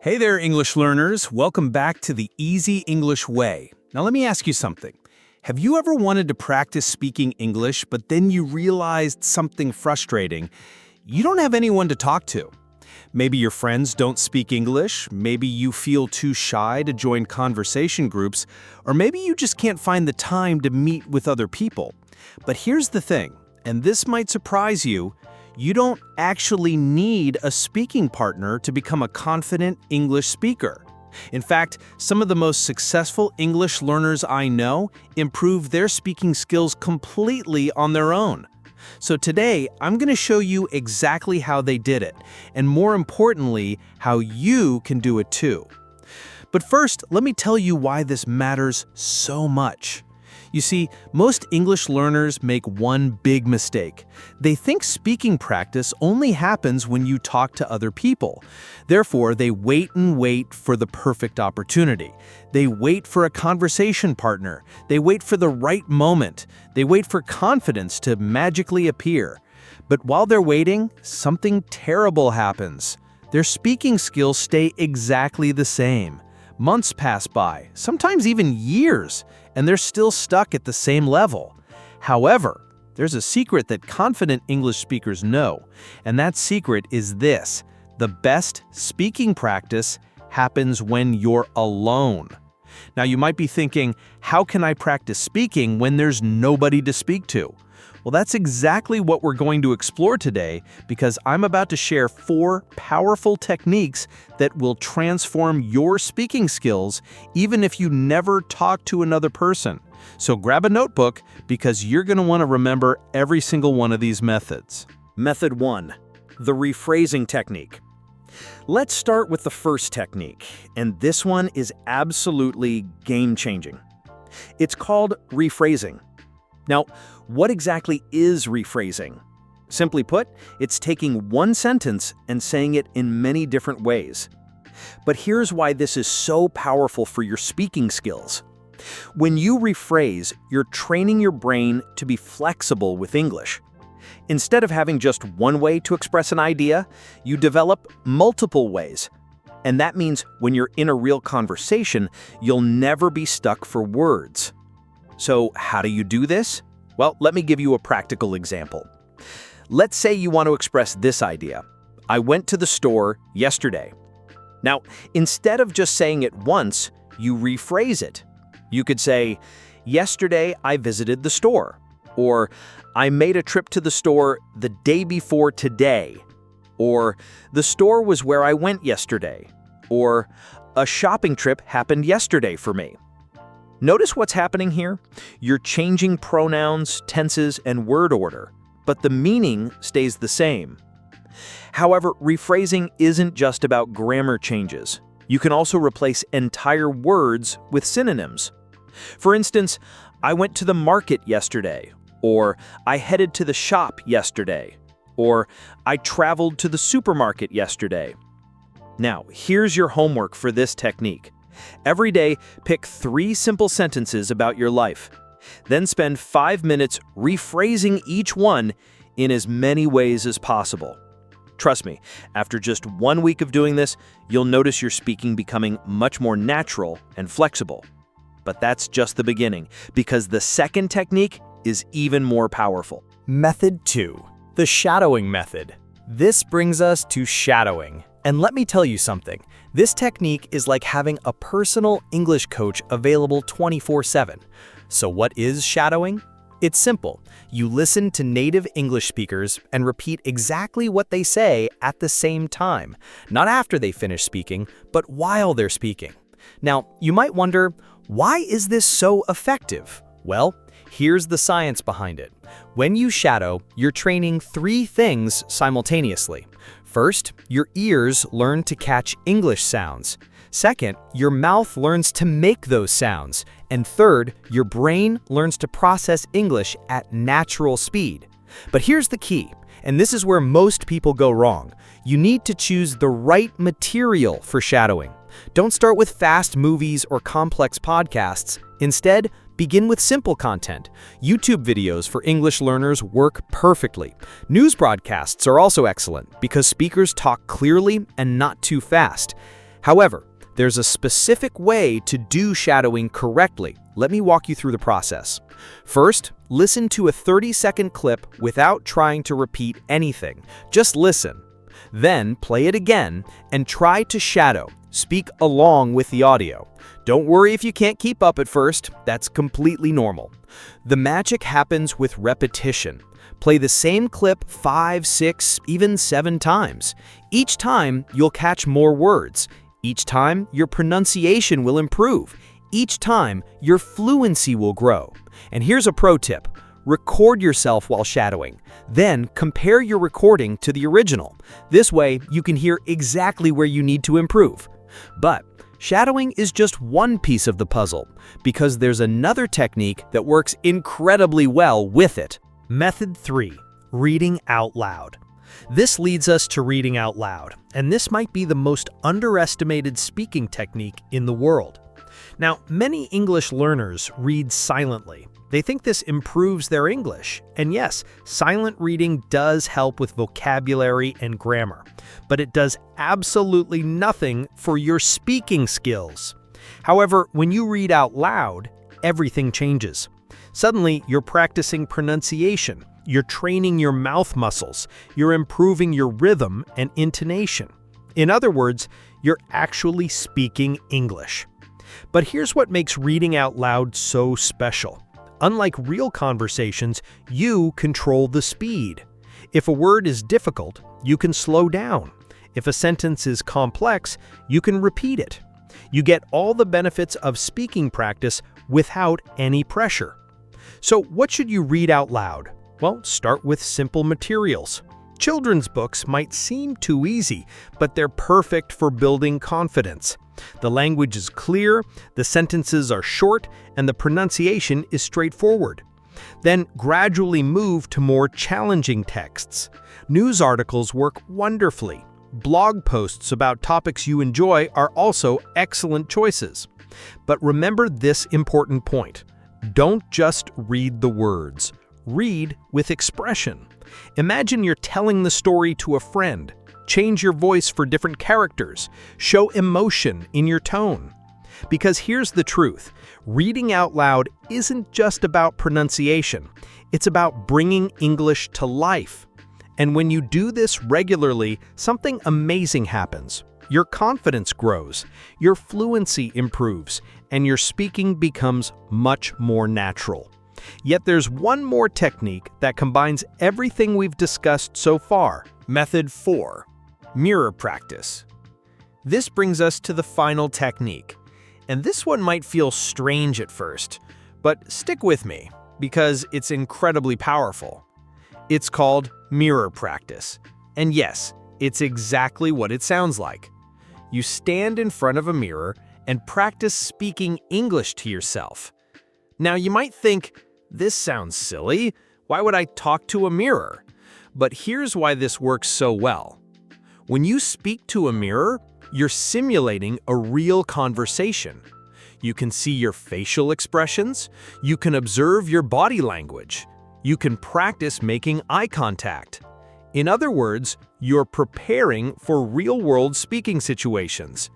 Hey there, English learners. Welcome back to the Easy English Way. Now, let me ask you something. Have you ever wanted to practice speaking English, but then you realized something frustrating? You don't have anyone to talk to. Maybe your friends don't speak English, maybe you feel too shy to join conversation groups, or maybe you just can't find the time to meet with other people. But here's the thing, and this might surprise you. You don't actually need a speaking partner to become a confident English speaker. In fact, some of the most successful English learners I know improve their speaking skills completely on their own. So today, I'm going to show you exactly how they did it, and more importantly, how you can do it too. But first, let me tell you why this matters so much. You see, most English learners make one big mistake. They think speaking practice only happens when you talk to other people. Therefore, they wait and wait for the perfect opportunity. They wait for a conversation partner. They wait for the right moment. They wait for confidence to magically appear. But while they're waiting, something terrible happens. Their speaking skills stay exactly the same. Months pass by, sometimes even years, and they're still stuck at the same level. However, there's a secret that confident English speakers know, and that secret is this: the best speaking practice happens when you're alone. Now, you might be thinking, how can I practice speaking when there's nobody to speak to? Well, that's exactly what we're going to explore today, because I'm about to share 4 powerful techniques that will transform your speaking skills even if you never talk to another person. So grab a notebook, because you're going to want to remember every single one of these methods. Method 1. The rephrasing technique. Let's start with the first technique, and this one is absolutely game-changing. It's called rephrasing. Now, what exactly is rephrasing? Simply put, it's taking one sentence and saying it in many different ways. But here's why this is so powerful for your speaking skills. When you rephrase, you're training your brain to be flexible with English. Instead of having just one way to express an idea, you develop multiple ways. And that means when you're in a real conversation, you'll never be stuck for words. So how do you do this? Well, let me give you a practical example. Let's say you want to express this idea. I went to the store yesterday. Now, instead of just saying it once, you rephrase it. You could say, yesterday I visited the store. Or, I made a trip to the store the day before today. Or, the store was where I went yesterday. Or, a shopping trip happened yesterday for me. Notice what's happening here? You're changing pronouns, tenses, and word order, but the meaning stays the same. However, rephrasing isn't just about grammar changes. You can also replace entire words with synonyms. For instance, I went to the market yesterday, or I headed to the shop yesterday, or I traveled to the supermarket yesterday. Now, here's your homework for this technique. Every day, pick 3 simple sentences about your life. Then spend 5 minutes rephrasing each one in as many ways as possible. Trust me, after just 1 week of doing this, you'll notice your speaking becoming much more natural and flexible. But that's just the beginning, because the second technique is even more powerful. Method 2. The shadowing method. This brings us to shadowing. And let me tell you something. This technique is like having a personal English coach available 24/7. So what is shadowing? It's simple. You listen to native English speakers and repeat exactly what they say at the same time. Not after they finish speaking, but while they're speaking. Now, you might wonder, why is this so effective? Well, here's the science behind it. When you shadow, you're training 3 things simultaneously. First, your ears learn to catch English sounds. Second, your mouth learns to make those sounds. And third, your brain learns to process English at natural speed. But here's the key, and this is where most people go wrong. You need to choose the right material for shadowing. Don't start with fast movies or complex podcasts. Instead, begin with simple content. YouTube videos for English learners work perfectly. News broadcasts are also excellent because speakers talk clearly and not too fast. However, there's a specific way to do shadowing correctly. Let me walk you through the process. First, listen to a 30-second clip without trying to repeat anything. Just listen. Then, play it again and try to shadow. Speak along with the audio. Don't worry if you can't keep up at first. That's completely normal. The magic happens with repetition. Play the same clip 5, 6, even 7 times. Each time, you'll catch more words. Each time, your pronunciation will improve. Each time, your fluency will grow. And here's a pro tip. Record yourself while shadowing. Then, compare your recording to the original. This way, you can hear exactly where you need to improve. But shadowing is just one piece of the puzzle, because there's another technique that works incredibly well with it. Method 3. Reading out loud. This leads us to reading out loud, and this might be the most underestimated speaking technique in the world. Now, many English learners read silently. They think this improves their English, and yes, silent reading does help with vocabulary and grammar, but it does absolutely nothing for your speaking skills. However, when you read out loud, everything changes. Suddenly, you're practicing pronunciation, you're training your mouth muscles, you're improving your rhythm and intonation. In other words, you're actually speaking English. But here's what makes reading out loud so special. Unlike real conversations, you control the speed. If a word is difficult, you can slow down. If a sentence is complex, you can repeat it. You get all the benefits of speaking practice without any pressure. So what should you read out loud? Well, start with simple materials. Children's books might seem too easy, but they're perfect for building confidence. The language is clear, the sentences are short, and the pronunciation is straightforward. Then gradually move to more challenging texts. News articles work wonderfully. Blog posts about topics you enjoy are also excellent choices. But remember this important point. Don't just read the words. Read with expression. Imagine you're telling the story to a friend. Change your voice for different characters. Show emotion in your tone. Because here's the truth. Reading out loud isn't just about pronunciation. It's about bringing English to life. And when you do this regularly, something amazing happens. Your confidence grows, your fluency improves, and your speaking becomes much more natural. Yet there's one more technique that combines everything we've discussed so far. Method 4. Mirror practice. This brings us to the final technique. And this one might feel strange at first, but stick with me, because it's incredibly powerful. It's called mirror practice. And yes, it's exactly what it sounds like. You stand in front of a mirror and practice speaking English to yourself. Now you might think, this sounds silly. Why would I talk to a mirror? But here's why this works so well. When you speak to a mirror, you're simulating a real conversation. You can see your facial expressions. You can observe your body language. You can practice making eye contact. In other words, you're preparing for real-world speaking situations.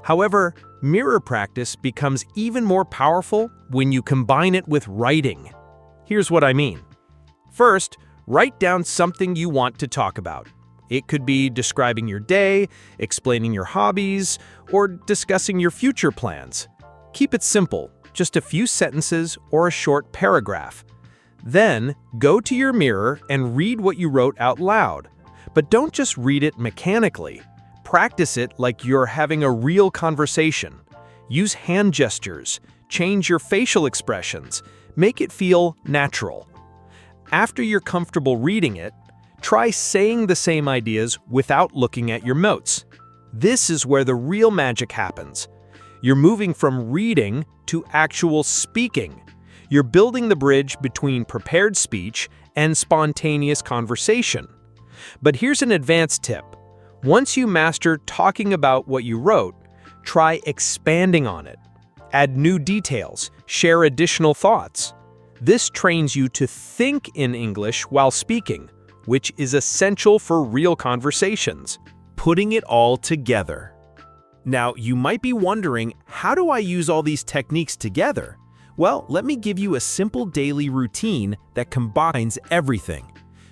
However, mirror practice becomes even more powerful when you combine it with writing. Here's what I mean. First, write down something you want to talk about. It could be describing your day, explaining your hobbies, or discussing your future plans. Keep it simple, just a few sentences or a short paragraph. Then, go to your mirror and read what you wrote out loud. But don't just read it mechanically. Practice it like you're having a real conversation. Use hand gestures, change your facial expressions, make it feel natural. After you're comfortable reading it, try saying the same ideas without looking at your notes. This is where the real magic happens. You're moving from reading to actual speaking. You're building the bridge between prepared speech and spontaneous conversation. But here's an advanced tip. Once you master talking about what you wrote, try expanding on it. Add new details, share additional thoughts. This trains you to think in English while speaking, which is essential for real conversations. Putting it all together. Now, you might be wondering, how do I use all these techniques together? Well, let me give you a simple daily routine that combines everything.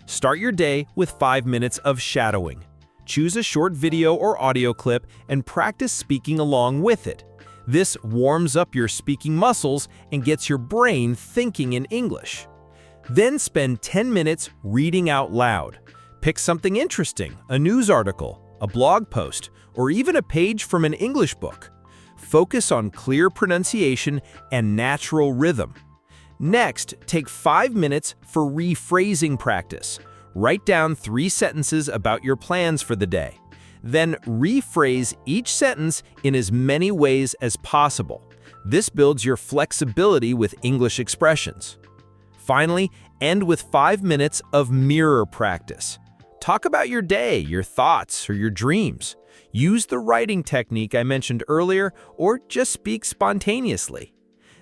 Start your day with 5 minutes of shadowing. Choose a short video or audio clip and practice speaking along with it. This warms up your speaking muscles and gets your brain thinking in English. Then spend 10 minutes reading out loud. Pick something interesting, a news article, a blog post, or even a page from an English book. Focus on clear pronunciation and natural rhythm. Next, take 5 minutes for rephrasing practice. Write down 3 sentences about your plans for the day. Then rephrase each sentence in as many ways as possible. This builds your flexibility with English expressions. Finally, end with 5 minutes of mirror practice. Talk about your day, your thoughts, or your dreams. Use the writing technique I mentioned earlier, or just speak spontaneously.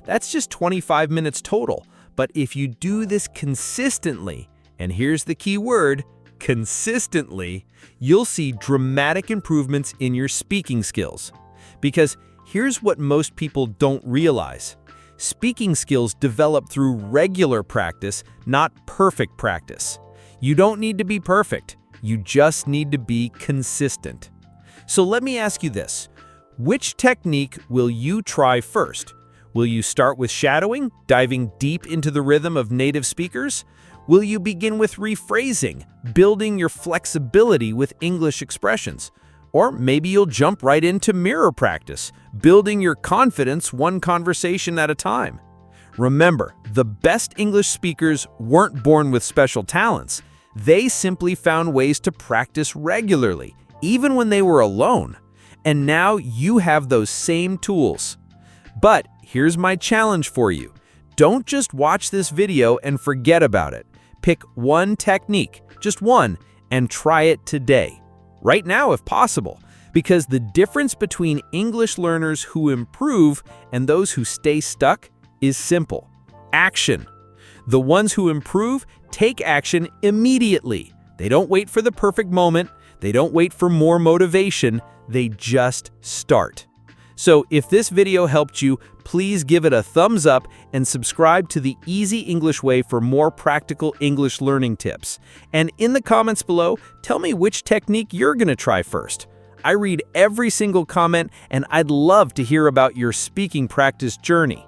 That's just 25 minutes total, but if you do this consistently, and here's the key word, consistently, you'll see dramatic improvements in your speaking skills. Because here's what most people don't realize. Speaking skills develop through regular practice, not perfect practice. You don't need to be perfect. You just need to be consistent. So let me ask you this. Which technique will you try first? Will you start with shadowing, diving deep into the rhythm of native speakers? Will you begin with rephrasing, building your flexibility with English expressions? Or maybe you'll jump right into mirror practice, building your confidence one conversation at a time. Remember, the best English speakers weren't born with special talents. They simply found ways to practice regularly, even when they were alone. And now you have those same tools. But here's my challenge for you. Don't just watch this video and forget about it. Pick one technique, just one, and try it today. Right now if possible, because the difference between English learners who improve and those who stay stuck is simple. Action. The ones who improve take action immediately. They don't wait for the perfect moment. They don't wait for more motivation. They just start. So if this video helped you, please give it a thumbs up and subscribe to the Easy English Way for more practical English learning tips. And in the comments below, tell me which technique you're going to try first. I read every single comment and I'd love to hear about your speaking practice journey.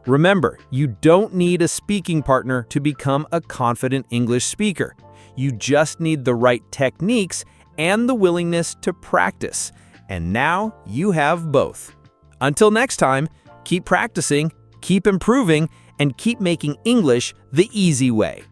Remember, you don't need a speaking partner to become a confident English speaker. You just need the right techniques and the willingness to practice. And now you have both. Until next time, keep practicing, keep improving, and keep making English the easy way.